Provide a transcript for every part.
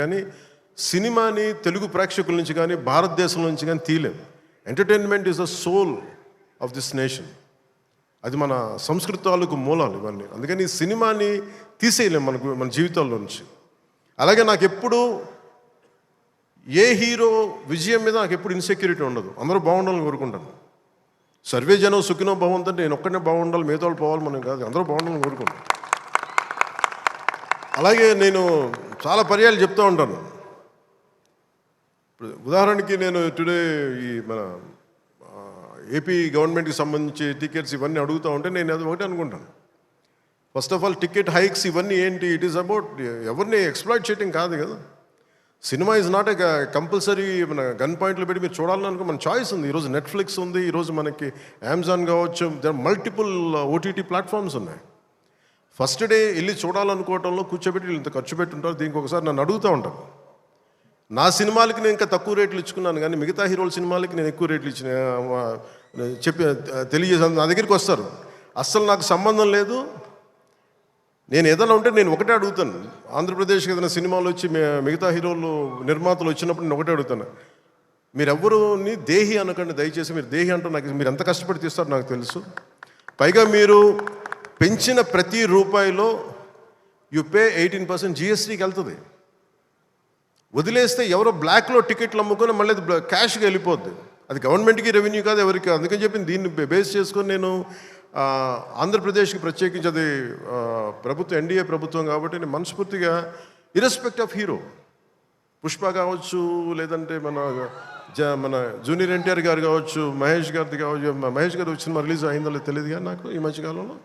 కానీ సినిమాని తెలుగు ప్రేక్షకుల నుంచి కానీ భారతదేశం నుంచి కానీ తీయలేం. Entertainment is the soul of this nation. అది మన సంస్కృతాలకు మూలాలు ఇవన్నీ. అందుకని ఈ సినిమాని తీసేయలేం మన జీవితాల్లో నుంచి. అలాగే నాకు ఎప్పుడు ఏ హీరో విజయం మీద నాకు ఎప్పుడు ఇన్సెక్యూరిటీ ఉండదు. అందరూ బాగుండాలని కోరుకుంటాను. సర్వే జనం సుఖినో భవంతో నేను ఒక్కనే బాగుండాలి, మిగతా వాళ్ళు పోవాలి మనం కాదు, అందరూ బాగుండాలని కోరుకుంటాను. అలాగే నేను చాలా పర్యాలు చెప్తూ ఉంటాను. ఉదాహరణకి నేను టుడే ఈ మన ఏపీ గవర్నమెంట్కి సంబంధించి టికెట్స్ ఇవన్నీ అడుగుతూ ఉంటే నేను అది ఒకటి అనుకుంటాను. First of all ticket hikes ఇవన్నీ ఏంటి? ఇట్ ఈస్ అబౌట్ ఎవరిని ఎక్స్ప్లాయిట్ చేయడం కాదు కదా. Cinema is not a compulsory మన గన్ పాయింట్లు పెట్టి మీరు చూడాలనుకో మన చాయిస్ ఉంది. ఈరోజు నెట్ఫ్లిక్స్ ఉంది, ఈరోజు మనకి అమెజాన్ కావచ్చు, మల్టిపుల్ ఓటీటీ ప్లాట్ఫామ్స్ ఉన్నాయి. ఫస్ట్ డే వెళ్ళి చూడాలనుకోవటంలో కూర్చోబెట్టి ఇంత ఖర్చు పెట్టుంటారు. దీనికి ఒకసారి నన్ను అడుగుతూ ఉంటాను. నా సినిమాలకి నేను ఇంకా తక్కువ రేట్లు ఇచ్చుకున్నాను, కానీ మిగతా హీరోల సినిమాలకి నేను ఎక్కువ రేట్లు ఇచ్చిన తెలియజేసాను. నా దగ్గరికి వస్తారు, అస్సలు నాకు సంబంధం లేదు. నేను ఏదైనా ఉంటే నేను ఒకటే అడుగుతాను. ఆంధ్రప్రదేశ్కి ఏదైనా సినిమాలు వచ్చి మిగతా హీరోలు నిర్మాతలు వచ్చినప్పుడు నేను ఒకటే అడుగుతాను, మీరెవ్వరూని దేహి అనకండి దయచేసి. మీరు దేహి అంటూ నాకు మీరు ఎంత కష్టపడి తీస్తారో నాకు తెలుసు. పైగా మీరు పెంచిన ప్రతి రూపాయిలో యు పే 18% జిఎస్టీకి వెళ్తుంది. వదిలేస్తే ఎవరో బ్లాక్లో టికెట్లు అమ్ముకొని మళ్ళీ అది క్యాష్గా వెళ్ళిపోద్ది. అది గవర్నమెంట్కి రెవెన్యూ కాదు, ఎవరికి కాదు. అందుకని చెప్పి దీన్ని బేస్ చేసుకొని నేను ఆంధ్రప్రదేశ్కి ప్రత్యేకించి అది ప్రభుత్వం ఎన్డీఏ ప్రభుత్వం కాబట్టి నేను మనస్ఫూర్తిగా ఇర్రెస్పెక్ట్ ఆఫ్ హీరో, పుష్ప కావచ్చు, లేదంటే మన జూనియర్ ఎన్టీఆర్ గారు కావచ్చు, మహేష్ గారిది కావచ్చు. మహేష్ గారు వచ్చిన రిలీజ్ అయిందో లేదు తెలియదు కానీ నాకు ఈ మధ్యకాలంలో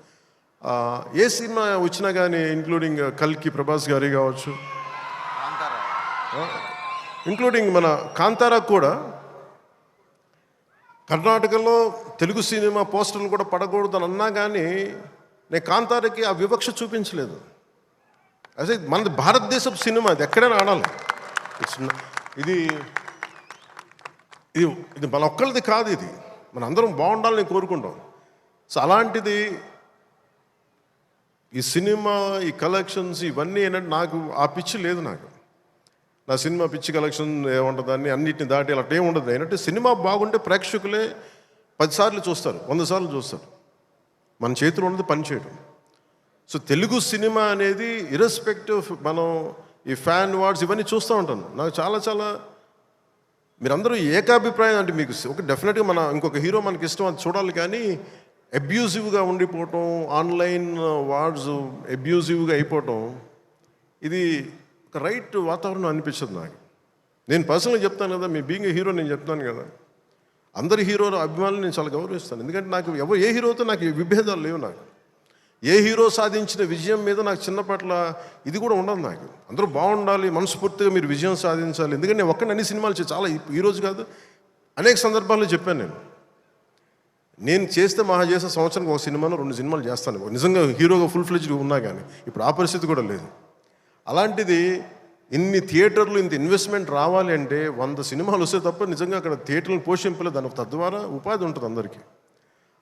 ఏ సినిమా వచ్చినా కానీ ఇంక్లూడింగ్ కల్కి ప్రభాస్ గారి కావచ్చు, ఇంక్లూడింగ్ మన కాంతారా కూడా కర్ణాటకలో తెలుగు సినిమా పోస్టర్లు కూడా పడకూడదు అని అన్నా కానీ నేను కాంతారాకి ఆ వివక్ష చూపించలేదు. అదే మనది భారతదేశపు సినిమా, అది ఎక్కడైనా ఆడాలి. ఇది ఇది ఇది మన ఒక్కరిది కాదు, ఇది మన అందరం బాగుండాలని కోరుకుంటాం. సో అలాంటిది ఈ సినిమా, ఈ కలెక్షన్స్ ఇవన్నీ ఏంటంటే నాకు ఆ పిచ్చి లేదు. నాకు నా సినిమా పిచ్చి కలెక్షన్ ఏముంటుంది అని అన్నిటిని దాటి అలా ఏమి ఉండదు. ఏంటంటే సినిమా బాగుంటే ప్రేక్షకులే 10 సార్లు చూస్తారు, 100 సార్లు చూస్తారు. మన చేతిలో ఉన్నది పని చేయడం. సో తెలుగు సినిమా అనేది ఇర్రెస్పెక్టివ్ మనం ఈ ఫ్యాన్ వార్డ్స్ ఇవన్నీ చూస్తూ ఉంటాను. నాకు చాలా మీరందరూ ఏకాభిప్రాయం అంటే మీకు ఒక డెఫినెట్గా మన ఇంకొక హీరో మనకి ఇష్టం అది చూడాలి, కానీ అబ్యూజివ్గా ఉండిపోవటం, ఆన్లైన్ వార్డ్స్ అబ్యూజివ్గా అయిపోవటం, ఇది ఒక రైట్ వాతావరణం అనిపించదు నాకు. నేను పర్సనల్గా చెప్తాను కదా, మీ బీయింగ్ ఏ హీరో నేను చెప్తాను కదా, అందరి హీరోల అభిమానులు నేను చాలా గౌరవిస్తాను. ఎందుకంటే నాకు ఏ హీరోతో నాకు విభేదాలు లేవు. నాకు ఏ హీరో సాధించిన విజయం మీద నాకు చిన్నపట్ల ఇది కూడా ఉండదు. నాకు అందరూ బాగుండాలి, మనస్ఫూర్తిగా మీరు విజయం సాధించాలి. ఎందుకంటే నేను ఒక్కడిని అన్ని సినిమాలు చాలా ఈరోజు కాదు అనేక సందర్భాల్లో చెప్పాను. నేను చేస్తే మహా చేసే సంవత్సరానికి ఒక సినిమాను 2 సినిమాలు చేస్తాను, నిజంగా హీరోగా ఫుల్ ఫ్లెడ్జ్గా ఉన్నా కానీ. ఇప్పుడు ఆ పరిస్థితి కూడా లేదు. అలాంటిది ఇన్ని థియేటర్లు ఇంత ఇన్వెస్ట్మెంట్ రావాలి అంటే 100 సినిమాలు వస్తే తప్ప నిజంగా అక్కడ థియేటర్లు పోషింపలేదు. దానికి తద్వారా ఉపాధి ఉంటుంది అందరికీ.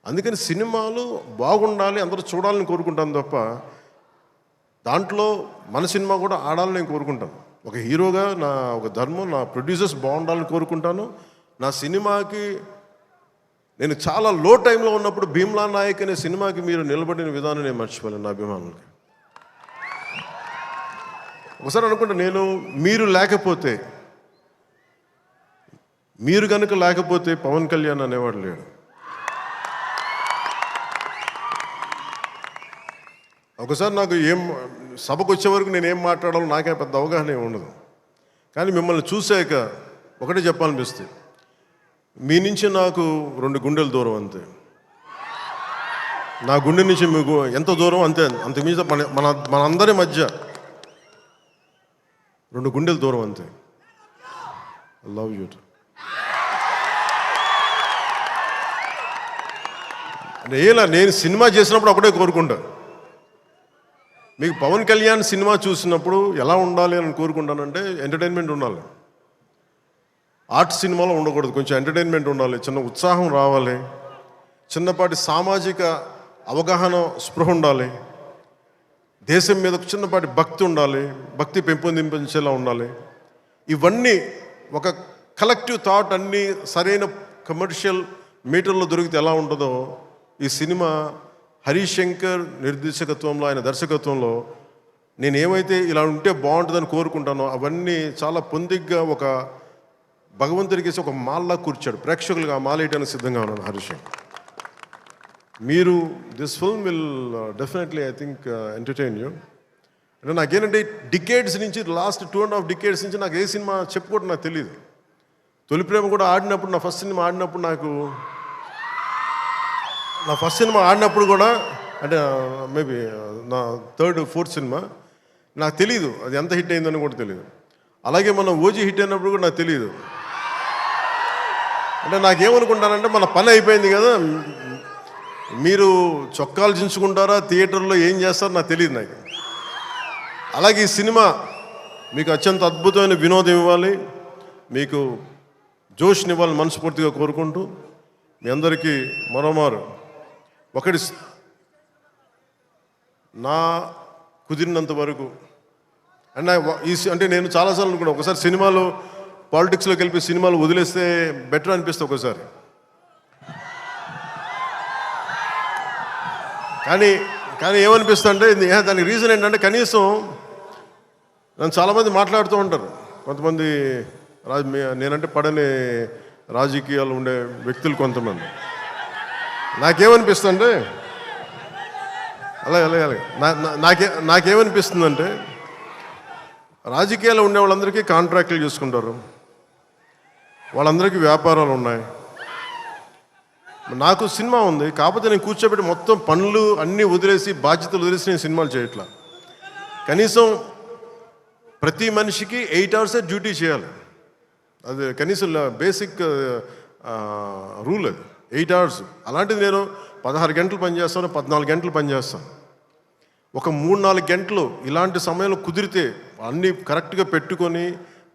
అందుకని సినిమాలు బాగుండాలి, అందరూ చూడాలని కోరుకుంటాను తప్ప దాంట్లో మన సినిమా కూడా ఆడాలని నేను కోరుకుంటాను. ఒక హీరోగా నా ఒక ధర్మం, నా ప్రొడ్యూసర్స్ బాగుండాలని కోరుకుంటాను. నా సినిమాకి నేను చాలా లో టైంలో ఉన్నప్పుడు భీమ్లా నాయక్ అనే సినిమాకి మీరు నిలబడిన విధానం నేను మర్చిపోలేను. నా అభిమానులకి ఒకసారి అనుకుంటా, నేను మీరు కనుక లేకపోతే పవన్ కళ్యాణ్ అనేవాడు లేడు. ఒకసారి నాకు సభకు వచ్చే వరకు నేను ఏం మాట్లాడాలో నాకే పెద్ద అవగాహన ఉండదు. కానీ మిమ్మల్ని చూశాక ఒకటే చెప్పాలనిపిస్తుంది, మీ నుంచి నాకు 2 గుండెల దూరం అంతే. నా గుండె నుంచి మీకు ఎంత దూరం అంతే, అంత మీద మనందరి మధ్య 2 గుండెల దూరం అంతే. I love you. నేను సినిమా చేసినప్పుడు ఒకటే కోరుకుంటా, మీకు పవన్ కళ్యాణ్ సినిమా చూసినప్పుడు ఎలా ఉండాలి అని కోరుకుంటానంటే ఎంటర్టైన్మెంట్ ఉండాలి. ఆర్ట్ సినిమాలో ఉండకూడదు, కొంచెం ఎంటర్టైన్మెంట్ ఉండాలి, చిన్న ఉత్సాహం రావాలి, చిన్నపాటి సామాజిక అవగాహన స్పృహ ఉండాలి. దేశం మీద ఒక చిన్నపాటి భక్తి ఉండాలి, భక్తి పెంపొందించేలా ఉండాలి. ఇవన్నీ ఒక కలెక్టివ్ థాట్ అన్నీ సరైన కమర్షియల్ మీటర్లో దొరికితే ఎలా ఉంటుందో ఈ సినిమా హరీష్ శంకర్ నిర్దేశకత్వంలో, ఆయన దర్శకత్వంలో నేను ఏమైతే ఇలా ఉంటే బాగుంటుందని కోరుకుంటానో అవన్నీ చాలా పొందిగ్గా ఒక భగవంతుడికి ఒక మాల్లా కూర్చాడు. ప్రేక్షకులుగా ఆ మాల వేయడానికి సిద్ధంగా ఉన్నాను హరీష్ శంకర్. మీరు this film will definitely I think entertain you. అంటే నాకేంటంటే డికేడ్స్ నుంచి, లాస్ట్ 2.5 డికేడ్స్ నుంచి నాకు ఏ సినిమా చెప్పుకోవడం నాకు తెలియదు. తొలి ప్రేమ కూడా ఆడినప్పుడు, నా ఫస్ట్ సినిమా ఆడినప్పుడు కూడా, అంటే మేబీ నా 3rd, 4th సినిమా, నాకు తెలియదు అది ఎంత హిట్ అయిందని కూడా తెలియదు. అలాగే మన ఓజీ హిట్ అయినప్పుడు కూడా నాకు తెలియదు. అంటే నాకేమనుకుంటానంటే మన పని అయిపోయింది కదా, మీరు చొక్కాలు చించుకుంటారా, థియేటర్లో ఏం చేస్తారో నాకు తెలియదు. నాకు అలాగే ఈ సినిమా మీకు అత్యంత అద్భుతమైన వినోదం ఇవ్వాలి, మీకు జోష్నివ్వాలని మనస్ఫూర్తిగా కోరుకుంటూ మీ అందరికీ మరోమారు ఒకటి నా కుదిరినంత వరకు అంటే నేను చాలాసార్లు అనుకున్నాను, ఒకసారి సినిమాలో పాలిటిక్స్లోకి వెళ్ళి సినిమాలు వదిలేస్తే బెటర్ అనిపిస్తే ఒకసారి. కానీ ఏమనిపిస్తుంది అంటే దానికి రీజన్ ఏంటంటే, కనీసం నన్ను చాలామంది మాట్లాడుతూ ఉంటారు, కొంతమంది నేనంటే పడని రాజకీయాలు ఉండే వ్యక్తులు కొంతమంది. నాకేమనిపిస్తుందంటే అలాగే నాకేమనిపిస్తుందంటే, రాజకీయాలు ఉండే వాళ్ళందరికీ కాంట్రాక్టులు చేసుకుంటారు, వాళ్ళందరికీ వ్యాపారాలు ఉన్నాయి. నాకు సినిమా ఉంది, కాకపోతే నేను కూర్చోబెట్టి మొత్తం పనులు అన్నీ వదిలేసి, బాధ్యతలు వదిలేసి నేను సినిమాలు చేయట్లా. కనీసం ప్రతి మనిషికి 8 hours డ్యూటీ చేయాలి. అది కనీసం బేసిక్ రూల్, అది 8 hours. అలాంటిది నేను 16 గంటలు పనిచేస్తాను, 14 గంటలు పనిచేస్తాను. ఒక 3-4 గంటలు ఇలాంటి సమయంలో కుదిరితే అన్నీ కరెక్ట్గా పెట్టుకొని,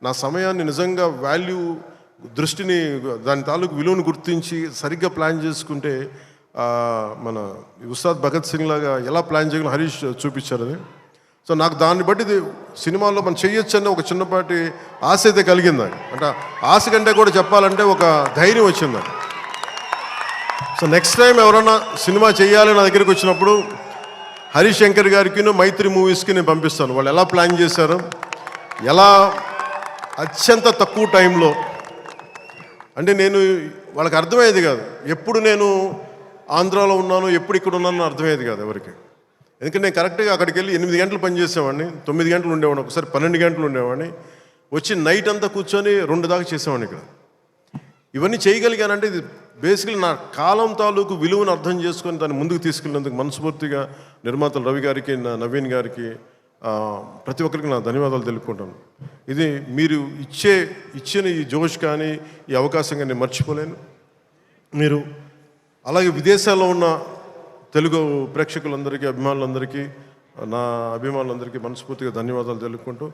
నా సమయాన్ని నిజంగా దృష్టిని, దాని తాలూకు విలువను గుర్తించి సరిగ్గా ప్లాన్ చేసుకుంటే, మన ఉస్తాద్ భగత్ సింగ్ లాగా ఎలా ప్లాన్ చేయగలం హరీష్ చూపించారు అది. సో నాకు దాన్ని బట్టి సినిమాలో మనం చేయొచ్చని ఒక చిన్నపాటి ఆశ అయితే కలిగింది. అంటే ఆశ కంటే కూడా చెప్పాలంటే ఒక ధైర్యం వచ్చింది. సో నెక్స్ట్ టైం ఎవరైనా సినిమా చేయాలి నా దగ్గరికి వచ్చినప్పుడు హరీష్ శంకర్ గారికి, మైత్రి మూవీస్కి నేను పంపిస్తాను. వాళ్ళు ఎలా ప్లాన్ చేశారు, ఎలా అత్యంత తక్కువ టైంలో, అంటే నేను వాళ్ళకి అర్థమయ్యేది కాదు. ఎప్పుడు నేను ఆంధ్రాలో ఉన్నాను, ఎప్పుడు ఇక్కడ ఉన్నాను అర్థమయ్యేది కాదు ఎవరికి. ఎందుకంటే నేను కరెక్ట్గా అక్కడికి వెళ్ళి 8 గంటలు పనిచేసేవాడిని, 9 గంటలు ఉండేవాడిని, ఒకసారి 12 గంటలు ఉండేవాడిని, వచ్చి నైట్ అంతా కూర్చొని 2 దాకా చేసేవాడిని ఇక్కడ. ఇవన్నీ చేయగలిగానంటే ఇది బేసికలీ నా కాలం తాలూకు విలువను అర్థం చేసుకొని దాన్ని ముందుకు తీసుకెళ్ళినందుకు మనస్ఫూర్తిగా నిర్మాతలు రవి గారికి, నవీన్ గారికి, ప్రతి ఒక్కరికి నా ధన్యవాదాలు తెలుపుకుంటాను. ఇది మీరు ఇచ్చిన ఈ జోష్ కానీ, ఈ అవకాశం కానీ నేను మర్చిపోలేను. మీరు అలాగే విదేశాల్లో ఉన్న తెలుగు ప్రేక్షకులందరికీ, అభిమానులందరికీ, నా అభిమానులందరికీ మనస్ఫూర్తిగా ధన్యవాదాలు తెలుపుకుంటూ